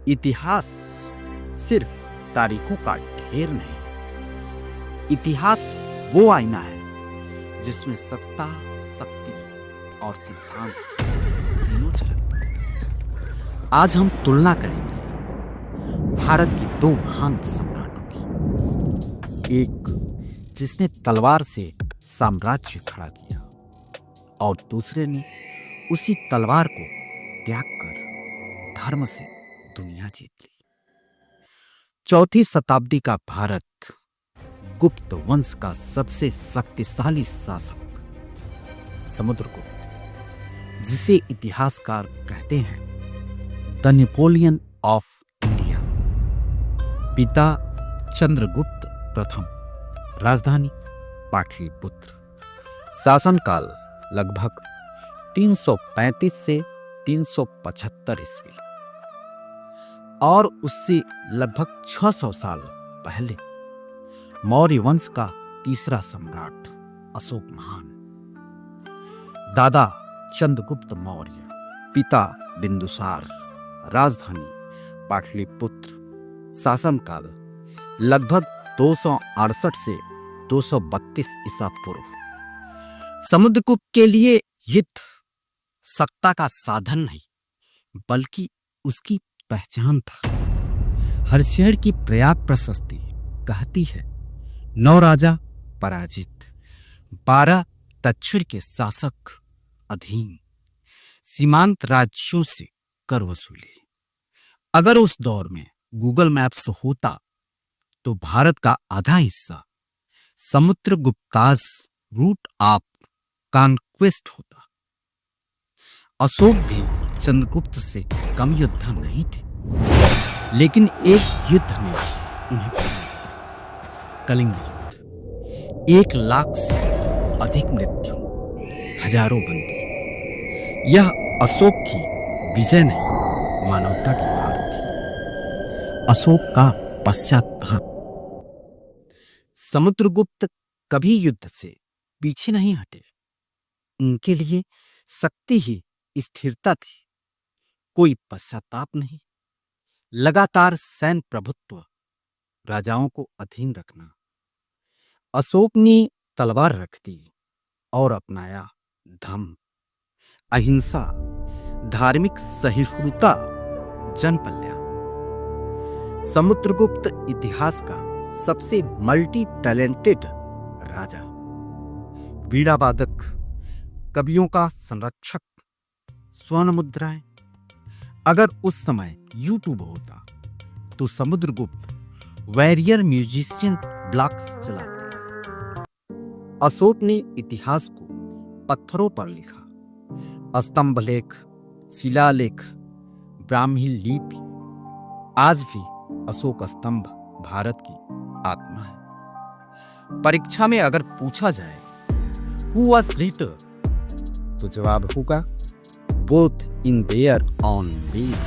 इतिहास सिर्फ तारीखों का ढेर नहीं, इतिहास वो आईना है जिसमें सत्ता, शक्ति और सिद्धांत तीनों झलकते हैं। आज हम तुलना करेंगे भारत की दो महान सम्राटों की, एक जिसने तलवार से साम्राज्य खड़ा किया और दूसरे ने उसी तलवार को त्याग कर धर्म से दुनिया जीत ली। चौथी शताब्दी का भारत गुप्त वंश का सबसे शक्तिशाली शासक समुद्रगुप्त, जिसे इतिहासकार कहते हैं द नेपोलियन ऑफ इंडिया, पिता चंद्रगुप्त प्रथम, राजधानी पाटलिपुत्र, शासनकाल लगभग 335 से 375 ईस्वी, और उससे लगभग 600 साल पहले मौर्य वंश का तीसरा सम्राट अशोक महान, दादा चंद्रगुप्त मौर्य, पिता बिंदुसार, राजधानी पाटलिपुत्र, शासनकाल लगभग 268 से 232 ईसा पूर्व। समुद्रगुप्त के लिए युद्ध सत्ता का साधन नहीं बल्कि उसकी पहचान था। हर शहर की पर्याप्त प्रशस्ति कहती है 9 राजा पराजित, 12 दक्षिण के शासक अधीन, सीमांत राज्यों से कर वसूली। अगर उस दौर में गूगल मैप्स होता तो भारत का आधा हिस्सा समुद्रगुप्तास रूट ऑफ कॉन्क्वेस्ट होता। अशोक भी चंद्रगुप्त से कम योद्धा नहीं थे, लेकिन एक युद्ध में उन्हें कलिंग युद्ध, 1 लाख से अधिक मृत्यु, हजारों बंदी। यह अशोक की विजय नहीं, मानवता की हार थी। अशोक का पश्चाताप। समुद्रगुप्त कभी युद्ध से पीछे नहीं हटे। उनके लिए शक्ति ही स्थिरता थी, कोई पश्चाताप नहीं। लगातार सैन्य प्रभुत्व, राजाओं को अधीन रखना। अशोक ने तलवार रख दी और अपनाया धम्म, अहिंसा, धार्मिक सहिष्णुता, जनकल्याण। समुद्रगुप्त इतिहास का सबसे मल्टी टैलेंटेड राजा, वीणा वादक, कवियों का संरक्षक, स्वर्ण मुद्राएं। अगर उस समय यूट्यूब होता तो समुद्रगुप्त वॉरियर म्यूजिशियन ब्लॉग्स चलाते। अशोक ने इतिहास को पत्थरों पर लिखा, स्तंभ लेख, शिलालेख, ब्राह्मी लिपि। आज भी अशोक स्तंभ भारत की आत्मा है। परीक्षा में अगर पूछा जाए हु वाज ग्रेटर, तो जवाब होगा both in their own veg.